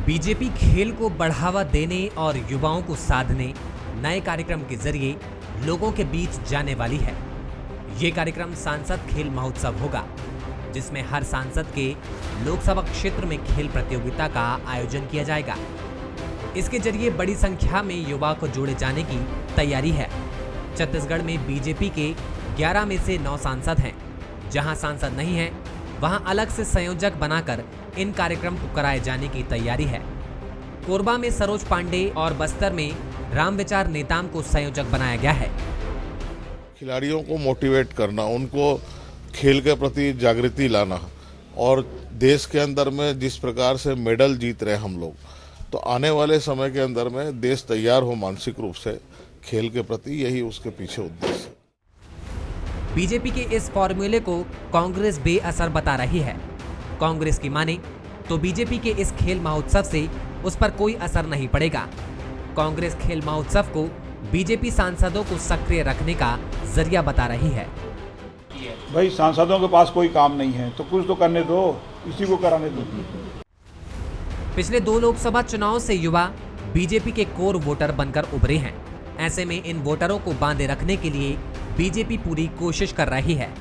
BJP खेल को बढ़ावा देने और युवाओं को साधने नए कार्यक्रम के जरिए लोगों के बीच जाने वाली है। ये कार्यक्रम सांसद खेल महोत्सव होगा, जिसमें हर सांसद के लोकसभा क्षेत्र में खेल प्रतियोगिता का आयोजन किया जाएगा। इसके जरिए बड़ी संख्या में युवा को जोड़े जाने की तैयारी है। छत्तीसगढ़ में बीजेपी के 11 में से 9 सांसद हैं। जहां सांसद नहीं है, वहां अलग से संयोजक बनाकर इन कार्यक्रम को कराए जाने की तैयारी है। कोरबा में सरोज पांडे और बस्तर में रामविचार नेताम को संयोजक बनाया गया है। खिलाड़ियों को मोटिवेट करना, उनको खेल के प्रति जागृति लाना और देश के अंदर में जिस प्रकार से मेडल जीत रहे हम लोग, तो आने वाले समय के अंदर में देश तैयार हो मानसिक रूप से खेल के प्रति, यही उसके पीछे उद्देश्य है। बीजेपी के इस फॉर्मूले को कांग्रेस बेअसर बता रही है। कांग्रेस की माने तो बीजेपी के इस खेल महोत्सव से उस पर कोई असर नहीं पड़ेगा। कांग्रेस खेल महोत्सव को बीजेपी सांसदों को सक्रिय रखने का जरिया बता रही है। भाई सांसदों के पास कोई काम नहीं है तो कुछ तो करने दो, इसी को कराने दो। पिछले 2 लोकसभा चुनाव से युवा बीजेपी के कोर वोटर बनकर उभरे हैं। ऐसे में इन वोटरों को बांधे रखने के लिए बीजेपी पूरी कोशिश कर रही है।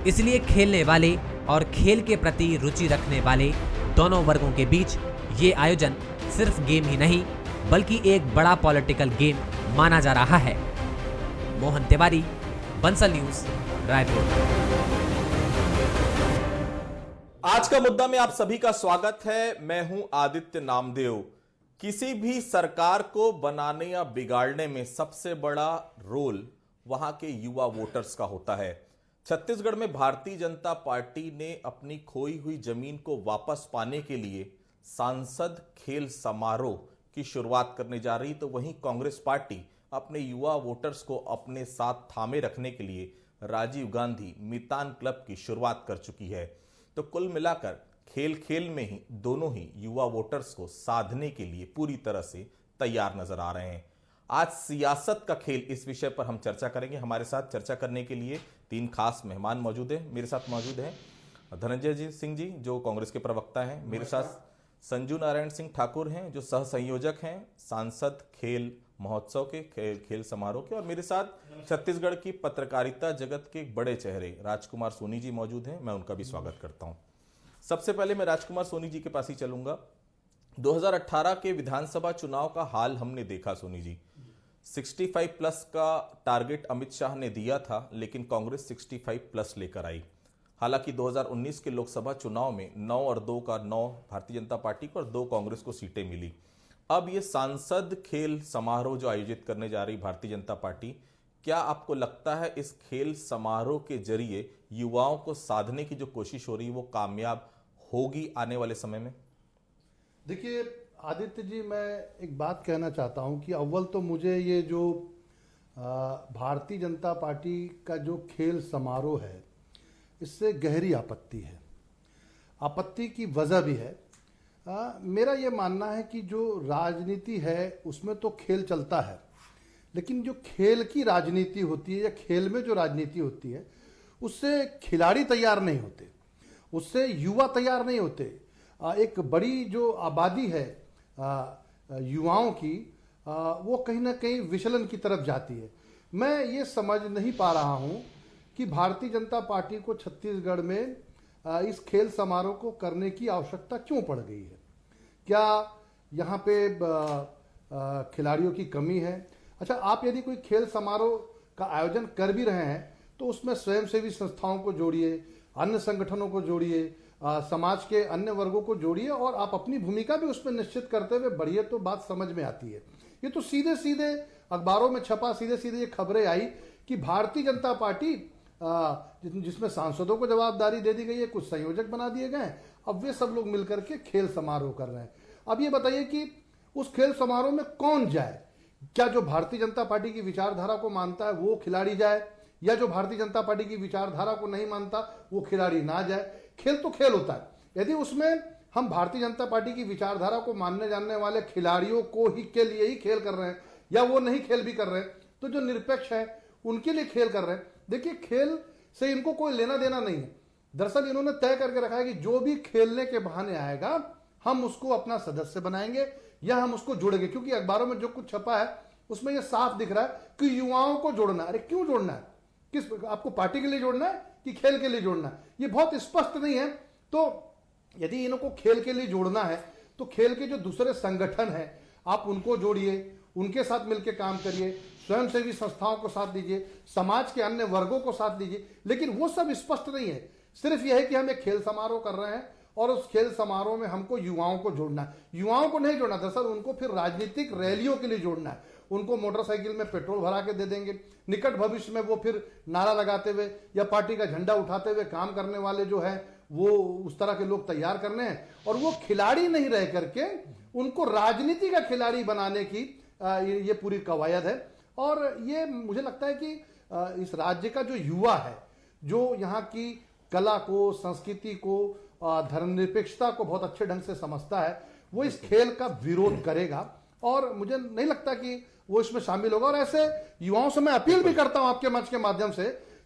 इसलिए खेलने वाले और खेल के प्रति रुचि रखने वाले दोनों वर्गों के बीच ये आयोजन सिर्फ गेम ही नहीं, बल्कि एक बड़ा पॉलिटिकल गेम माना जा रहा है। मोहन तिवारी, बंसल न्यूज, रायपुर। आज का मुद्दा में आप सभी का स्वागत है। मैं हूं आदित्य नामदेव। किसी भी सरकार को बनाने या बिगाड़ने में सबसे बड़ा रोल वहां के युवा वोटर्स का होता है। छत्तीसगढ़ में भारतीय जनता पार्टी ने अपनी खोई हुई जमीन को वापस पाने के लिए सांसद खेल समारोह की शुरुआत करने जा रही, तो वहीं कांग्रेस पार्टी अपने युवा वोटर्स को अपने साथ थामे रखने के लिए राजीव गांधी मितान क्लब की शुरुआत कर चुकी है। तो कुल मिलाकर खेल खेल में ही दोनों ही युवा वोटर्स को साधने के लिए पूरी तरह से तैयार नजर आ रहे हैं। आज सियासत का खेल, इस विषय पर हम चर्चा करेंगे। हमारे साथ चर्चा करने के लिए 3 खास मेहमान मौजूद हैं। मेरे साथ मौजूद हैं धनंजय सिंह जी, जो कांग्रेस के प्रवक्ता हैं। मेरे साथ संजू नारायण सिंह ठाकुर हैं, जो सह संयोजक हैं सांसद खेल महोत्सव के खेल समारोह के। और मेरे साथ छत्तीसगढ़ की पत्रकारिता जगत के बड़े चेहरे राजकुमार सोनी जी मौजूद हैं। मैं उनका भी स्वागत करता हूं। सबसे पहले मैं राजकुमार सोनी जी के पास ही चलूंगा। 2018 के विधानसभा चुनाव का हाल हमने देखा सोनी जी। 65 प्लस का टारगेट अमित शाह ने दिया था, लेकिन कांग्रेस 65 प्लस लेकर आई। हालांकि 2019 के लोकसभा चुनाव में 9 और 2 का 9 भारतीय जनता पार्टी को और 2 कांग्रेस को सीटें मिली। अब ये सांसद खेल समारोह जो आयोजित करने जा रही भारतीय जनता पार्टी, क्या आपको लगता है इस खेल समारोह के जरिए युवाओं को साधने की जो कोशिश हो रही है वो कामयाब होगी आने वाले समय में? देखिए आदित्य जी, मैं एक बात कहना चाहता हूं कि अव्वल तो मुझे ये जो भारतीय जनता पार्टी का जो खेल समारोह है, इससे गहरी आपत्ति है। आपत्ति की वजह भी है। मेरा ये मानना है कि जो राजनीति है उसमें तो खेल चलता है, लेकिन जो खेल की राजनीति होती है या खेल में जो राजनीति होती है, उससे खिलाड़ी तैयार नहीं होते, उससे युवा तैयार नहीं होते। एक बड़ी जो आबादी है युवाओं की, वो कहीं ना कहीं विचलन की तरफ जाती है। मैं ये समझ नहीं पा रहा हूँ कि भारतीय जनता पार्टी को छत्तीसगढ़ में इस खेल समारोह को करने की आवश्यकता क्यों पड़ गई है। क्या यहाँ पे खिलाड़ियों की कमी है? अच्छा, आप यदि कोई खेल समारोह का आयोजन कर भी रहे हैं तो उसमें स्वयंसेवी संस्थाओं को जोड़िए, अन्य संगठनों को जोड़िए, समाज के अन्य वर्गों को जोड़िए और आप अपनी भूमिका भी उसमें निश्चित करते हुए बढ़िए, तो बात समझ में आती है। ये तो सीधे सीधे अखबारों में छपा, सीधे सीधे ये खबरें आई कि भारतीय जनता पार्टी जिसमें सांसदों को जवाबदारी दे दी गई है, कुछ संयोजक बना दिए गए, अब वे सब लोग मिलकर के खेल समारोह कर रहे हैं। अब ये बताइए कि उस खेल समारोह में कौन जाए? क्या जो भारतीय जनता पार्टी की विचारधारा को मानता है वो खिलाड़ी जाए, या जो भारतीय जनता पार्टी की विचारधारा को नहीं मानता वो खिलाड़ी ना जाए? खेल तो खेल होता है। यदि उसमें हम भारतीय जनता पार्टी की विचारधारा को मानने जानने वाले खिलाड़ियों को ही के लिए ही खेल कर रहे हैं, या वो नहीं खेल भी कर रहे हैं, तो जो निरपेक्ष है उनके लिए खेल कर रहे हैं। देखिए, खेल से इनको कोई लेना देना नहीं है। दरअसल इन्होंने तय करके रखा है कि जो भी खेलने के बहाने आएगा हम उसको अपना सदस्य बनाएंगे या हम उसको जोड़ेंगे। क्योंकि अखबारों में जो कुछ छपा है उसमें यह साफ दिख रहा है कि युवाओं को जोड़ना। अरे क्यों जोड़ना है? किस आपको पार्टी के लिए जोड़ना है कि खेल के लिए जोड़ना है? ये बहुत स्पष्ट नहीं है। तो यदि इनको खेल के लिए जोड़ना है तो खेल के जो दूसरे संगठन हैं आप उनको जोड़िए, उनके साथ मिलकर काम करिए, स्वयंसेवी संस्थाओं को साथ दीजिए, समाज के अन्य वर्गों को साथ दीजिए। लेकिन वो सब स्पष्ट नहीं है। सिर्फ यह है कि हम एक खेल समारोह कर रहे हैं और उस खेल समारोह में हमको युवाओं को जोड़ना है। युवाओं को नहीं जोड़ना, दरअसल उनको फिर राजनीतिक रैलियों के लिए जोड़ना है। उनको मोटरसाइकिल में पेट्रोल भरा के दे देंगे। निकट भविष्य में वो फिर नारा लगाते हुए या पार्टी का झंडा उठाते हुए काम करने वाले जो है वो उस तरह के लोग तैयार करने हैं। और वो खिलाड़ी नहीं रह करके उनको राजनीति का खिलाड़ी बनाने की ये पूरी कवायद है। और ये मुझे लगता है कि इस राज्य का जो युवा है, जो यहाँ की कला को, संस्कृति को, धर्मनिरपेक्षता को बहुत अच्छे ढंग से समझता है, वो इस खेल का विरोध करेगा। और मुझे नहीं लगता कि वो इसमें शामिल होगा। और ऐसे युवाओं से मैं अपील भी करता हूं आपके मंच के माध्यम से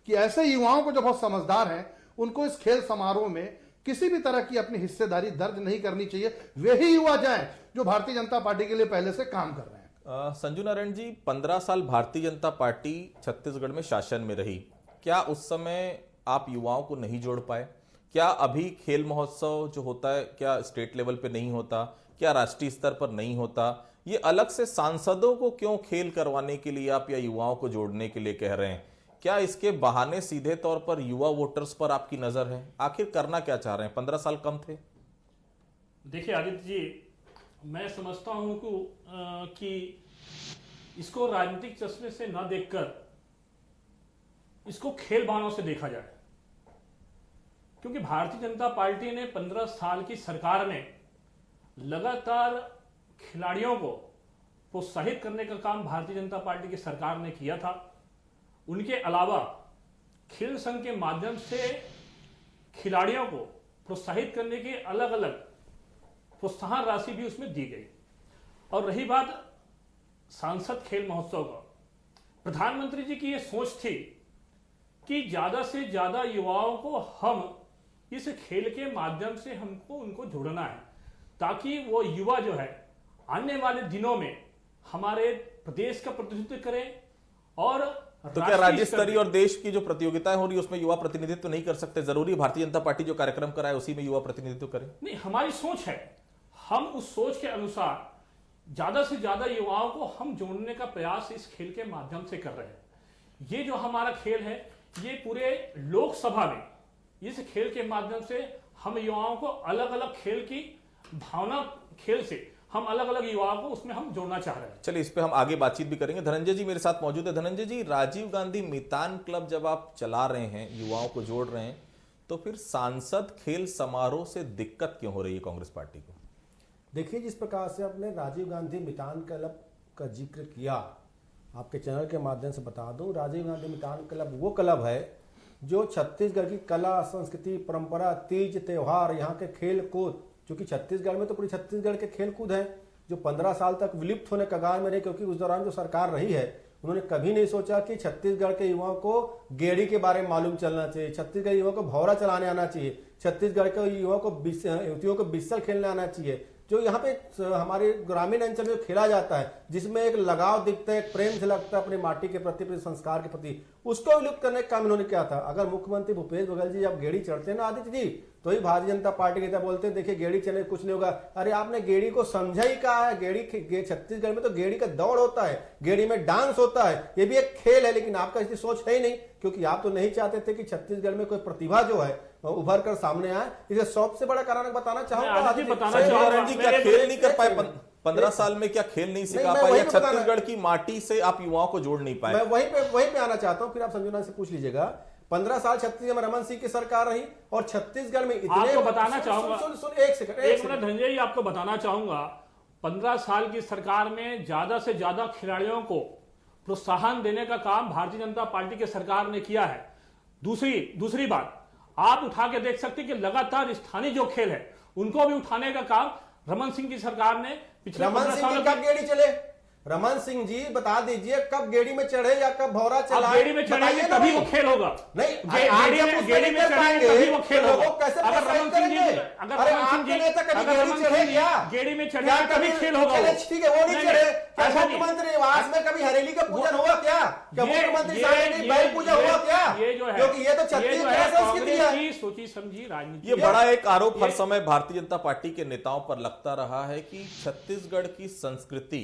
कि ऐसे युवाओं को जो बहुत समझदार हैं उनको इस खेल समारोह में किसी भी तरह की अपनी हिस्सेदारी दर्ज नहीं करनी चाहिए। वे ही युवा जाएं जो भारतीय जनता पार्टी के लिए पहले से काम कर रहे हैं। संजू नारायण जी, 15 साल भारतीय जनता पार्टी छत्तीसगढ़ में शासन में रही। क्या उस समय आप युवाओं को नहीं जोड़ पाए? क्या अभी खेल महोत्सव जो होता है क्या स्टेट लेवल पे नहीं होता? क्या राष्ट्रीय स्तर पर नहीं होता? ये अलग से सांसदों को क्यों खेल करवाने के लिए आप या युवाओं को जोड़ने के लिए कह रहे हैं? क्या इसके बहाने सीधे तौर पर युवा वोटर्स पर आपकी नजर है? आखिर करना क्या चाह रहे हैं? 15 साल कम थे? देखिए आदित्य जी, मैं समझता हूं कि इसको राजनीतिक चश्मे से न देखकर इसको खेल बहानों से देखा जाए। क्योंकि भारतीय जनता पार्टी ने 15 साल की सरकार में लगातार खिलाड़ियों को प्रोत्साहित करने का काम भारतीय जनता पार्टी की सरकार ने किया था। उनके अलावा खेल संघ के माध्यम से खिलाड़ियों को प्रोत्साहित करने की अलग अलग प्रोत्साहन राशि भी उसमें दी गई। और रही बात सांसद खेल महोत्सव का, प्रधानमंत्री जी की यह सोच थी कि ज्यादा से ज्यादा युवाओं को हम इस खेल के माध्यम से हमको उनको जोड़ना है, ताकि वो युवा जो है आने वाले दिनों में हमारे प्रदेश का प्रतिनिधित्व करें। और तो क्या राज्य स्तरीय और देश की जो प्रतियोगिताएं हो रही है उसमें युवा प्रतिनिधित्व नहीं कर सकते? जरूरी भारतीय जनता पार्टी जो कार्यक्रम कराए उसी में युवा प्रतिनिधित्व करें? नहीं, हमारी सोच है, हम उस सोच के अनुसार ज्यादा से ज्यादा युवाओं को हम जोड़ने का प्रयास इस खेल के माध्यम से कर रहे हैं। ये जो हमारा खेल है ये पूरे लोकसभा में इस खेल के माध्यम से हम युवाओं को अलग अलग खेल की भावना, खेल से हम अलग अलग युवाओं को उसमें हम जोड़ना चाह रहे हैं। चलिए, इस पे हम आगे बातचीत भी करेंगे। धनंजय जी मेरे साथ मौजूद है। धनंजय जी, राजीव गांधी मितान क्लब जब आप चला रहे हैं, युवाओं को जोड़ रहे हैं, तो फिर सांसद खेल समारोह से दिक्कत क्यों हो रही है कांग्रेस पार्टी को? देखिए, जिस प्रकार से आपने राजीव गांधी मितान क्लब का जिक्र किया, आपके चैनल के माध्यम से बता दूं, राजीव गांधी मितान क्लब वो क्लब है जो छत्तीसगढ़ की कला, संस्कृति, परंपरा, तीज त्योहार, यहाँ के खेल कूद, क्योंकि छत्तीसगढ़ में तो पूरी छत्तीसगढ़ के खेल कूद हैं जो 15 साल तक विलुप्त होने कगार में रहे। क्योंकि उस दौरान जो सरकार रही है उन्होंने कभी नहीं सोचा कि छत्तीसगढ़ के युवाओं को गेड़ी के बारे में मालूम चलना चाहिए, छत्तीसगढ़ युवाओं को भौरा चलाने आना चाहिए, छत्तीसगढ़ के युवाओं को बिस्सल खेलने आना चाहिए। जो यहाँ पे हमारे ग्रामीण अंचल में खेला जाता है, जिसमें एक लगाव दिखता है, एक प्रेम से लगता है अपनी माटी के प्रति, अपने संस्कार के प्रति, उसको विलुप्त करने का काम इन्होंने किया था। अगर मुख्यमंत्री भूपेश बघेल जी जब गेड़ी चढ़ते हैं ना आदित्य जी, तो ही भारतीय जनता पार्टी के बोलते हैं देखिए गेड़ी चलने कुछ नहीं होगा। अरे आपने गेड़ी को समझा ही कहा है? गेड़ी छत्तीसगढ़ में तो गेड़ी का दौड़ होता है, गेड़ी में डांस होता है, ये भी एक खेल है। लेकिन आपका इसकी सोच है ही नहीं, क्योंकि आप तो नहीं चाहते थे कि छत्तीसगढ़ में कोई प्रतिभा जो है उभर कर सामने आए। इसे सबसे बड़ा कारण बताना चाहूंगा, क्या खेल नहीं कर पाए 15 साल में? क्या खेल नहीं सिखा पाए या छत्तीसगढ़ की माटी से आप युवाओं को जोड़ नहीं पाए? मैं वहीं पे आना चाहता हूं, फिर आप संजू से पूछ लीजिएगा। 15 साल छत्तीसगढ़ में रमन सिंह की सरकार रही और छत्तीसगढ़ में इतने, आपको बताना चाहूंगा, एक मिनट धनंजय जी, आपको बताना चाहूंगा, 15 साल की सरकार में ज्यादा से ज्यादा खिलाड़ियों को प्रोत्साहन देने का काम भारतीय जनता पार्टी की सरकार ने किया है। दूसरी बात, आप उठा के देख सकते कि लगातार स्थानीय जो खेल है उनको भी उठाने का काम रमन सिंह की सरकार ने पिछले 15 सालों में गेड़ी चले। रमन सिंह जी बता दीजिए कब गेड़ी में चढ़े या कब भौरा चला, अब गेड़ी में चढ़ेंगे तभी वो खेल होगा। नहीं, गेड़ी में चढ़ेंगे तभी वो खेल होगा। कैसे अगर रमन सिंह जी गेड़ी में चढ़ेंगे तभी खेल होगा। ठीक है, वो नहीं चढ़े। मुख्यमंत्री निवास में कभी हरेली का पूजन हुआ क्या? मुख्यमंत्री साहब बैल पूजा हुआ क्या? ये जो है, क्योंकि ये तो छत्तीसगढ़ संस्कृति है। सोची समझी राजनीति। ये बड़ा एक आरोप हर समय भारतीय जनता पार्टी के नेताओं पर लगता रहा है कि छत्तीसगढ़ की संस्कृति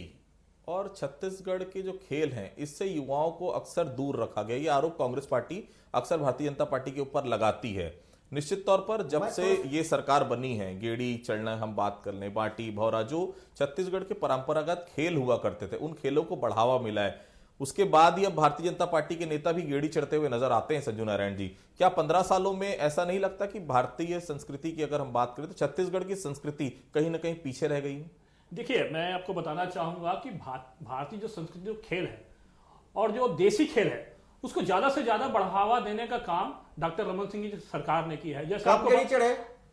और छत्तीसगढ़ के जो खेल हैं इससे युवाओं को अक्सर दूर रखा गया। ये आरोप कांग्रेस पार्टी अक्सर भारतीय जनता पार्टी के ऊपर लगाती है। निश्चित तौर पर जब से ये सरकार बनी है, गेड़ी चढ़ना हम बात कर लें, बाटी भौरा, जो छत्तीसगढ़ के परंपरागत खेल हुआ करते थे, उन खेलों को बढ़ावा मिला है। उसके बाद ही अब भारतीय जनता पार्टी के नेता भी गेड़ी चढ़ते हुए नजर आते हैं। संजू नारायण जी, क्या 15 सालों में ऐसा नहीं लगता कि भारतीय संस्कृति की अगर हम बात करें तो छत्तीसगढ़ की संस्कृति कहीं ना कहीं पीछे रह गई है? देखिए, मैं आपको बताना चाहूंगा कि भारतीय जो संस्कृति जो खेल है और जो देसी खेल है उसको ज्यादा से ज्यादा बढ़ावा देने का काम डॉक्टर रमन सिंह की सरकार ने किया है। जैसे कब गेड़ी चढ़े?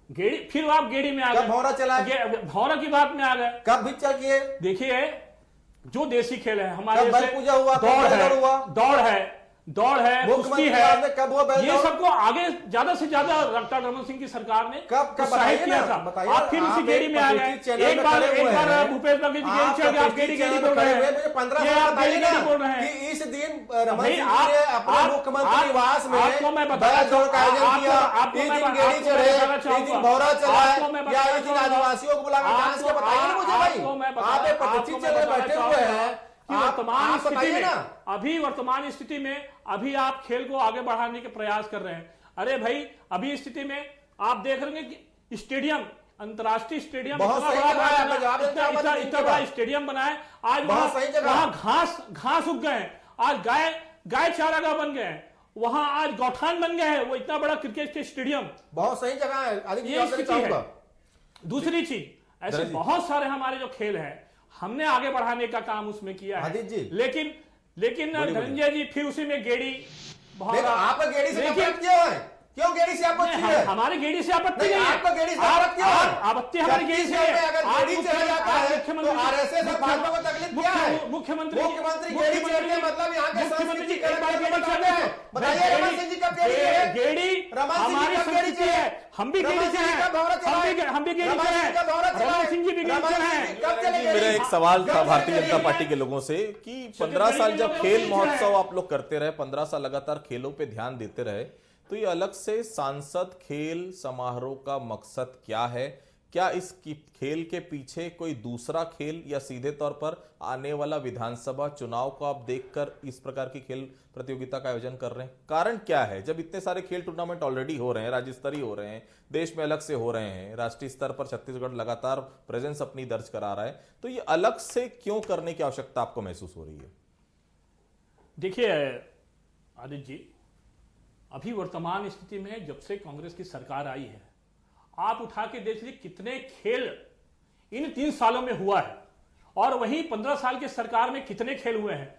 गेड़ी, फिर आप गेड़ी में आ गए, भौरा चला, भौरा की बात में आ गए, कब भी चल किए। देखिए, जो देसी खेल है हमारे, पूजा हुआ, दौड़ है, कुश्ती है, कब हुआ? ये सबको आगे ज्यादा से ज्यादा डॉक्टर रमन सिंह की सरकार ने उत्साहित किया था। आप फिर उसी गेड़ी में आ गए। एक बार भूपेश बघेल जी गेड़ी चढ़ गए, आप गेड़ी बोल रहे हैं। 15 साल बोल रहे हैं कि इस दिन रमन सिंह ने अपने मुख्यमंत्री निवास में बैल दौड़ का आयोजन किया, इस दिन गेड़ी चढ़े, इस दिन भौरा चला या इस दिन आदिवासियों को बुलाकर डांस किया। बताइए ना मुझे भाई, आप एक प्रतिष्ठित जगह बैठे हुए हैं, वर्तमान स्थिति में, अभी वर्तमान स्थिति में अभी आप खेल को आगे बढ़ाने के प्रयास कर रहे हैं। अरे भाई, अभी स्थिति में आप देख रहे हैं कि स्टेडियम, अंतर्राष्ट्रीय स्टेडियम इतना बड़ा स्टेडियम बना है। आज वहां घास उग गए हैं, आज गाय चारागाह बन गए हैं, वहां आज गौठान बन गए हैं, वो इतना बड़ा क्रिकेट के स्टेडियम, बहुत सही जगह है। ये स्थिति है। दूसरी चीज, ऐसे बहुत सारे हमारे जो खेल है हमने आगे बढ़ाने का काम उसमें किया है, लेकिन धनंजय जी फिर उसी में गेड़ी, आप गेड़ी से नफरत क्यों है? क्यों गेड़ी से आपको चाहिए? हमारे गेड़ी से आपत्ति नहीं है। आपको गेड़ी से नफरत क्यों है? आपत्ति हमारी गेड़ी से है। अगर गेड़ी चला जाता है तो आरएसएस और भाजपा को तकलीफ क्या है? मुख्यमंत्री गेड़ी चढ़ने मतलब यहाँ के संस्कृति बताइए। रमन सिंह जी कब गेड़ी हमारी संस्कृति है, हम भी गेड़ी से हैं, हम भी गेड़ी से हैं, रमन सिंह जी भी गेड़ी से हैं। मेरा एक सवाल था भारतीय जनता पार्टी के लोगों से कि 15 साल जब खेल महोत्सव आप लोग करते रहे, 15 साल लगातार खेलों पे ध्यान देते रहे, तो ये अलग से सांसद खेल समारोह का मकसद क्या है? क्या इस खेल के पीछे कोई दूसरा खेल या सीधे तौर पर आने वाला विधानसभा चुनाव को आप देखकर इस प्रकार की खेल प्रतियोगिता का आयोजन कर रहे हैं? कारण क्या है? जब इतने सारे खेल टूर्नामेंट ऑलरेडी हो रहे हैं, राज्य स्तरीय हो रहे हैं, देश में अलग से हो रहे हैं, राष्ट्रीय स्तर पर छत्तीसगढ़ लगातार प्रेजेंस अपनी दर्ज करा रहा है, तो ये अलग से क्यों करने की आवश्यकता आपको महसूस हो रही है? देखिए आदित्य जी, अभी वर्तमान स्थिति में जब से कांग्रेस की सरकार आई है, आप उठा के देख लीजिए कितने खेल इन 3 सालों में हुआ है, और वहीं 15 साल की सरकार में कितने खेल हुए हैं।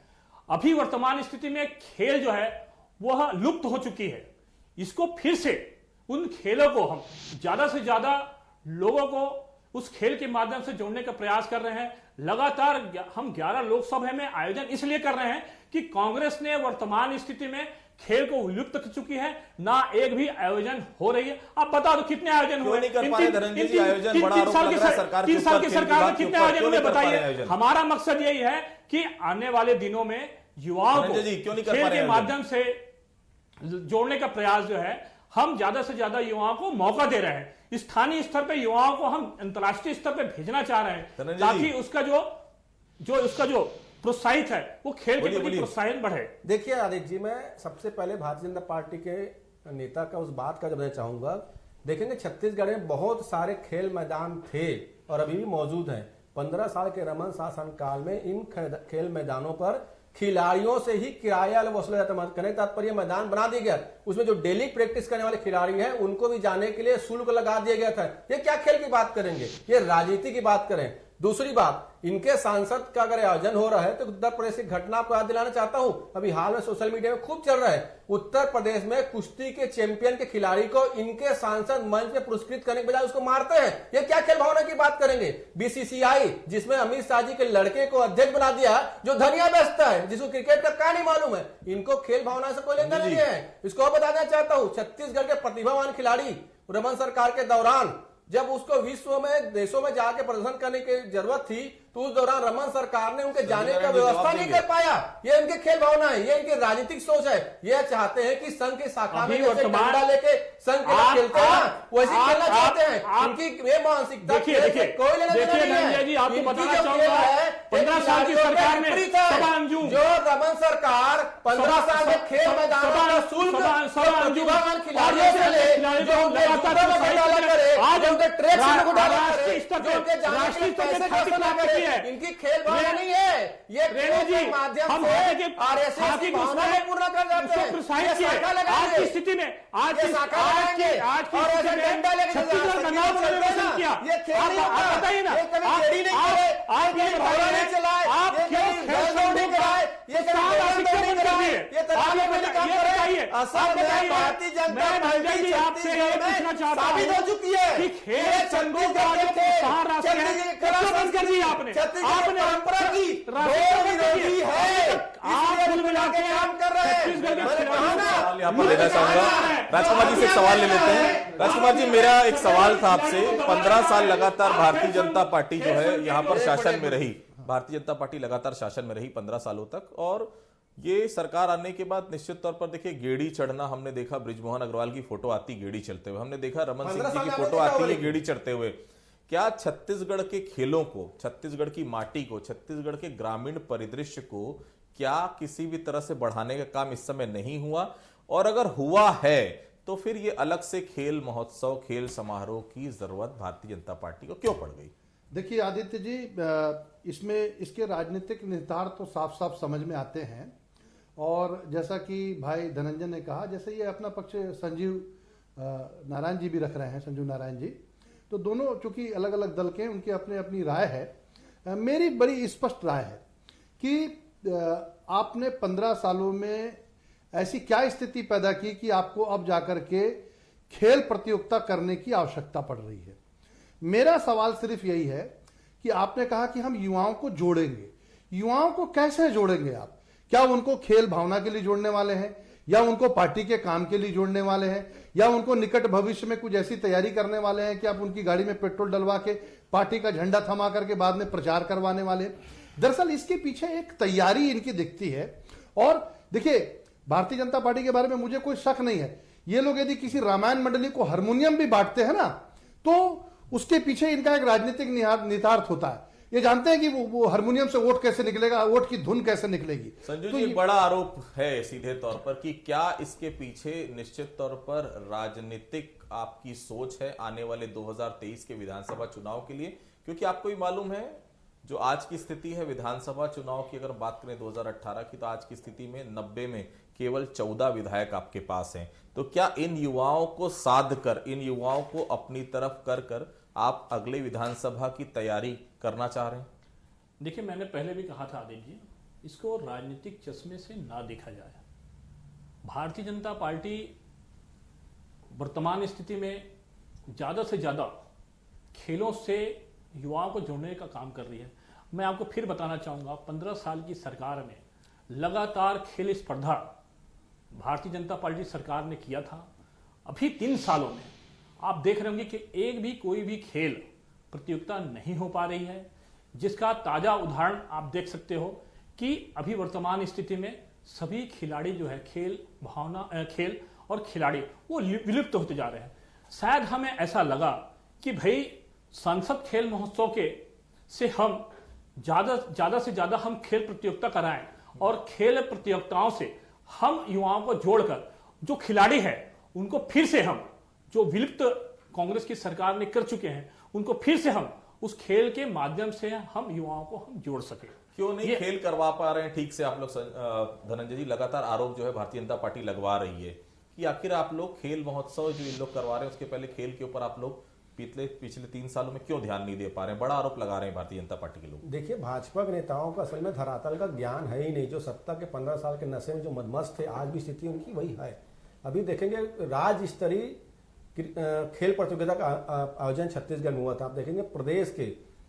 अभी वर्तमान स्थिति में खेल जो है वह लुप्त हो चुकी है। इसको फिर से उन खेलों को हम ज्यादा से ज्यादा लोगों को उस खेल के माध्यम से जोड़ने का प्रयास कर रहे हैं। लगातार हम 11 लोकसभा में आयोजन इसलिए कर रहे हैं कि कांग्रेस ने वर्तमान स्थिति में खेल को विलुप्त कर चुकी है, ना एक भी आयोजन हो रही है। आप बता दो कितने आयोजन हुए? 3 साल की सरकार में कितने आयोजन हुए बताइए। हमारा मकसद यही है कि आने वाले दिनों में युवाओं को खेल के माध्यम से जोड़ने का प्रयास जो है, हम ज्यादा से ज्यादा युवाओं को मौका दे रहे हैं। स्थानीय स्तर पे युवाओं को हम अंतर्राष्ट्रीय स्तर पे भेजना चाह रहे हैं, ताकि उसका जो प्रोत्साहित है वो खेल के प्रति प्रोत्साहन बढ़े। देखिए आदित्य जी, मैं सबसे पहले भारतीय जनता पार्टी के नेता का उस बात का जवाब चाहूंगा। देखेंगे छत्तीसगढ़ में बहुत सारे खेल मैदान थे और अभी भी मौजूद हैं। 15 साल के रमन शासन काल में इन खेल मैदानों पर खिलाड़ियों से ही किराया वसूला जाता। कहने तात्पर्य मैदान बना दिया गया, उसमें जो डेली प्रैक्टिस करने वाले खिलाड़ी हैं उनको भी जाने के लिए शुल्क लगा दिया गया था। ये क्या खेल की बात करेंगे, ये राजनीति की बात करें। दूसरी बात, इनके सांसद का अगर आयोजन हो रहा है तो उत्तर प्रदेश की घटना आपको याद दिलाना चाहता हूं, अभी हाल में सोशल मीडिया में खूब चल रहा है। उत्तर प्रदेश में कुश्ती के चैंपियन के खिलाड़ी को इनके सांसद मंच में पुरस्कृत करने के बजाय उसको मारते हैं। ये क्या खेल भावना की बात करेंगे। बीसीसीआई जिसमें अमित शाह जी के लड़के को अध्यक्ष बना दिया, जो धनिया बेचता है, जिसको क्रिकेट का क्या नहीं मालूम है, इनको खेल भावना से कोई लेना नहीं है। इसको बताना चाहता हूं, छत्तीसगढ़ के प्रतिभावान खिलाड़ी रमन सरकार के दौरान जब उसको विश्व में देशों में जाके प्रदर्शन करने की जरूरत थी तो उस दौरान रमन सरकार ने उनके जाने का व्यवस्था नहीं कर पाया। ये इनके खेल भावना है, ये इनकी राजनीतिक सोच है। ये चाहते हैं कि संघ की शाखा में जैसे डंडा लेके संघ के लोग खेलते हैं वैसे खेलना चाहते हैं। इनकी ये मानसिकता कोई लेना नहीं है। 15 साल की सरकार में जो रमन सरकार 15 साल में खेल मैदानों का शुल्क प्रतिभावान खिलाड़ियों से ले, जो उनके जूतों में घोटाला करे, जो उनके ट्रैक में घोटाला करे, जो उनके जाने के लिए पैसे खर्च ना करे, इनकी खेल भावना नहीं है। ये खेल के माध्यम से आरएसएस की भावना को पूर्ण कर जाते हैं। आज की स्थिति में आज की डंडा लेके छत्तीसगढ़ का नाम उन्होंने रोशन किया। ये खेल नहीं होता, बताइए ना, ये कभी रेडी नहीं करे, आप ये भावना नहीं चलाए, आप ये क्यों कभी खेल नहीं कराए, ये कभी ये तरीके में काम करे। असल में भारतीय जनता पार्टी छत्तीसगढ़ में साबित हो चुकी है कि खेल संघों का जो प्रोत्साहन राशि है बंद कर दी आपने परंपरा की विरोधी है। आप कुल मिला के काम कर रहे हैं। सवाल यहाँ पर लेना चाहूंगा, राजकुमार जी से एक सवाल ले लेते हैं। राजकुमार जी, मेरा एक सवाल था आपसे। 15 साल लगातार भारतीय जनता पार्टी जो है यहाँ पर शासन में रही, भारतीय जनता पार्टी लगातार शासन में रही 15 सालों तक, और ये सरकार आने के बाद निश्चित तौर पर देखिए गेड़ी चढ़ना हमने देखा। बृजमोहन अग्रवाल की फोटो आती गेड़ी चढ़ते हुए, हमने देखा रमन सिंह जी की फोटो आती है गेड़ी चढ़ते हुए। क्या छत्तीसगढ़ के खेलों को, छत्तीसगढ़ की माटी को, छत्तीसगढ़ के ग्रामीण परिदृश्य को क्या किसी भी तरह से बढ़ाने का काम इस समय नहीं हुआ? और अगर हुआ है तो फिर ये अलग से खेल महोत्सव, खेल समारोह की जरूरत भारतीय जनता पार्टी को क्यों पड़ गई? देखिए आदित्य जी, इसमें इसके राजनीतिक निर्धार तो साफ साफ समझ में आते हैं। और जैसा कि भाई धनंजय ने कहा, जैसे ये अपना पक्ष संजीव नारायण जी भी रख रहे हैं, संजीव नारायण जी, तो दोनों चूंकि अलग अलग दल के हैं, उनकी अपनी अपनी राय है। मेरी बड़ी स्पष्ट राय है कि आपने 15 सालों में ऐसी क्या स्थिति पैदा की कि आपको अब जाकर के खेल प्रतियोगिता करने की आवश्यकता पड़ रही है। मेरा सवाल सिर्फ यही है कि आपने कहा कि हम युवाओं को जोड़ेंगे। युवाओं को कैसे जोड़ेंगे आप? क्या उनको खेल भावना के लिए जोड़ने वाले हैं, या उनको पार्टी के काम के लिए जोड़ने वाले हैं, या उनको निकट भविष्य में कुछ ऐसी तैयारी करने वाले हैं कि आप उनकी गाड़ी में पेट्रोल डलवा के पार्टी का झंडा थमा करके बाद में प्रचार करवाने वाले हैं? दरअसल इसके पीछे एक तैयारी इनकी दिखती है। और देखिए, भारतीय जनता पार्टी के बारे में मुझे कोई शक नहीं है, ये लोग यदि किसी रामायण मंडली को हारमोनियम भी बांटते हैं ना, तो उसके पीछे इनका एक राजनीतिक निहितार्थ होता है। ये जानते हैं कि वो हारमोनियम से वोट कैसे निकलेगा, वोट की धुन कैसे निकलेगी। संजू जी, बड़ा आरोप है सीधे तौर पर कि क्या इसके पीछे निश्चित तौर पर राजनीतिक आपकी सोच है आने वाले 2023 के विधानसभा चुनाव के लिए? क्योंकि आपको भी मालूम है जो आज की स्थिति है विधानसभा चुनाव की, अगर बात करें 2018 की, तो आज की स्थिति में 90 में केवल 14 विधायक आपके पास हैं। तो क्या इन युवाओं को साध कर, इन युवाओं को अपनी तरफ कर आप अगले विधानसभा की तैयारी करना चाह रहे हैं? देखिए, मैंने पहले भी कहा था आदित्य जी, इसको राजनीतिक चश्मे से ना देखा जाए। भारतीय जनता पार्टी वर्तमान स्थिति में ज्यादा से ज्यादा खेलों से युवाओं को जोड़ने का काम कर रही है। मैं आपको फिर बताना चाहूंगा, 15 साल की सरकार में लगातार खेल स्पर्धा भारतीय जनता पार्टी सरकार ने किया था। अभी 3 सालों में आप देख रहे होंगे कि एक भी कोई भी खेल प्रतियोगिता नहीं हो पा रही है, जिसका ताजा उदाहरण आप देख सकते हो कि अभी वर्तमान स्थिति में सभी खिलाड़ी जो है खेल भावना, खेल और खिलाड़ी वो विलुप्त होते जा रहे हैं। शायद हमें ऐसा लगा कि भाई संसद खेल महोत्सव के से हम ज्यादा से ज्यादा हम खेल प्रतियोगिता कराएं और खेल प्रतियोगिताओं से हम युवाओं को जोड़कर जो खिलाड़ी है उनको फिर से हम, जो विलुप्त कांग्रेस की सरकार ने कर चुके हैं, उनको फिर से हम उस खेल के माध्यम से हम युवाओं को हम जोड़ सके। क्यों नहीं खेल करवा पा रहे हैं ठीक से आप लोग? धनंजय जी, लगातार आरोप जो है भारतीय जनता पार्टी लगवा रही है कि आखिर आप लोग खेल महोत्सव जो इन लोग करवा रहे हैं उसके पहले खेल के ऊपर आप लोग पिछले 3 सालों में क्यों ध्यान नहीं दे पा रहे हैं? बड़ा आरोप लगा रहे हैं भारतीय जनता पार्टी के लोग। देखिए, भाजपा के नेताओं का असल में धरातल का ज्ञान है ही नहीं। जो सत्ता के 15 साल के नशे में जो मदमस्त थे, आज भी स्थिति उनकी वही है। अभी देखेंगे राज्य स्तरीय खेल प्रतियोगिता का आयोजन छत्तीसगढ़ में हुआ था। आप देखेंगे प्रदेश के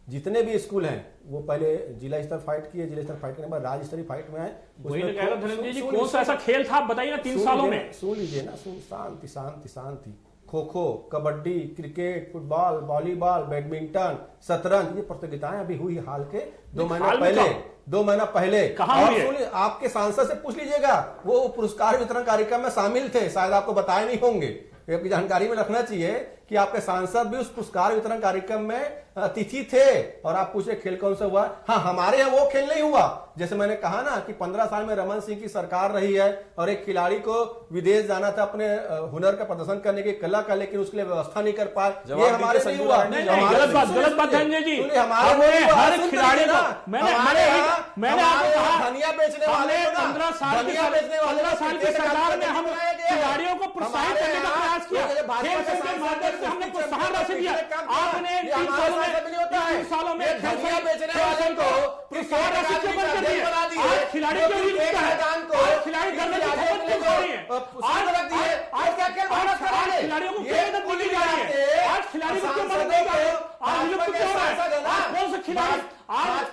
जितने भी स्कूल हैं वो पहले जिला स्तर फाइट किए, जिला स्तर फाइट करने के बाद राज्य स्तरीय फाइट में आए। वही तो कह रहा धनंजय जी, कौन सा ऐसा खेल था आप बताइए ना 3 सालों में। सुन लीजिए ना, शांति शांति शांति। Kho kho, kabaddi, cricket, football, volleyball, badminton, शतरंज, ये प्रतियोगिताएं अभी हुई हाल के 2 महीना पहले। 2 महीना पहले कहाँ हुई है? सुनिए, आपके सांसद से पूछ लीजिएगा, वो पुरस्कार वितरण कार्यक्रम में शामिल थे, शायद आपको बताए नहीं होंगे। आपकी जानकारी में रखना चाहिए कि आपके सांसद भी उस पुरस्कार वितरण कार्यक्रम में अतिथि थे। और आप पूछे खेल कौन सा हुआ? हाँ, हमारे यहाँ वो खेल नहीं हुआ। जैसे मैंने कहा ना कि 15 साल में रमन सिंह की सरकार रही है और एक खिलाड़ी को विदेश जाना था अपने हुनर का प्रदर्शन करने की, कला का, लेकिन उसके लिए व्यवस्था नहीं कर पाए। ये हमारे नहीं हुआ। गलत बात धनंजय जी। हर खिलाड़ी को मैंने आपको कहा, धनिया बेचने वाले 15 साल की सरकार में हम खिलाड़ियों को प्रोत्साहित करने का प्रयास किया, खेल के माध्यम से हमने प्रोत्साहन राशि दिया। आपने 3 सालों में धनिया बेचने वाले को प्रोत्साहन राशि क्यों बंद कर दी? आज खिलाड़ी क्यों नहीं बिकता है? आज खिलाड़ी करने की खपत क्यों हो रही है? आज खिलाड़ियों को क्यों मदद मिली जा रही है? आज खिलाड़ी को क्यों मदद नहीं कर रहे? आज विलुप्त क्यों हो रहा है? कौन सा खिलाड़ी? आज हर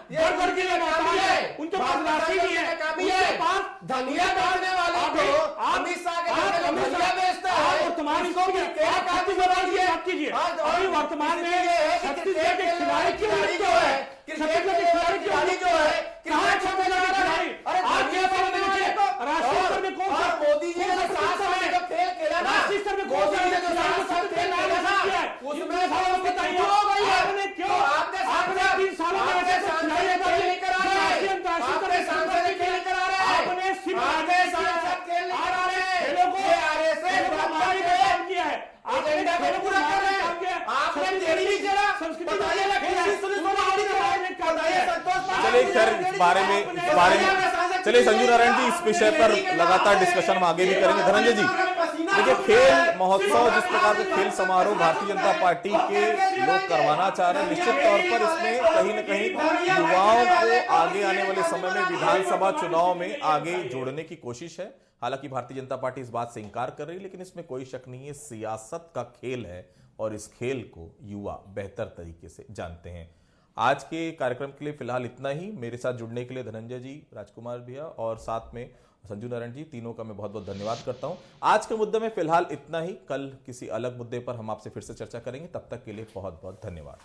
खिलाड़ी बढ़ के लगाता है, उनके पास राशि नहीं है, उनके पास धनिया बेचने वाले को अमित शाह के धनिया बेचता है। वर्तमान बात कीजिए, अभी वर्तमान में छत्तीसगढ़ के खिलाड़ी क्यों जो है, छत्तीसगढ़ के खिलाड़ी जो है, कहाँ छत्तीसगढ़ के खिलाड़ी? आज ये राष्ट्रीय स्तर में कौन सा मोदी जी ने साथ में जब खेल खेला ना, राष्ट्रीय स्तर में कौन सा उसमें बताइए आपने क्यों? आपने 3 सालों में आपने सांसद खेल नहीं करा रहे हैं, आपने सांसद खेल करा रहे हैं, आपने सिर्फ आपने सांसद खेल नहीं करा रहे हैं। ये आरएसएस भाजपा के काम किया है, एजेंडा को पूरा कर रहे हैं। आपने तेरी जरा बताइए ना, किसी चलिए खैर इस बारे में चलिए संजू नारायण जी, इस विषय पर लगातार डिस्कशन हम आगे भी करेंगे। धनंजय जी, देखिए खेल महोत्सव, जिस प्रकार के खेल समारोह भारतीय जनता पार्टी के लोग करवाना चाह रहे हैं, निश्चित तौर पर इसमें कहीं न कहीं युवाओं को आगे आने वाले समय में विधानसभा चुनाव में आगे जोड़ने की कोशिश है। हालांकि भारतीय जनता पार्टी इस बात से इंकार कर रही है, लेकिन इसमें कोई शक नहीं है, सियासत का खेल है और इस खेल को युवा बेहतर तरीके से जानते हैं। आज के कार्यक्रम के लिए फिलहाल इतना ही। मेरे साथ जुड़ने के लिए धनंजय जी, राजकुमार भैया और साथ में संजू नारायण जी, तीनों का मैं बहुत बहुत धन्यवाद करता हूं। आज के मुद्दे में फिलहाल इतना ही। कल किसी अलग मुद्दे पर हम आपसे फिर से चर्चा करेंगे। तब तक के लिए बहुत बहुत धन्यवाद।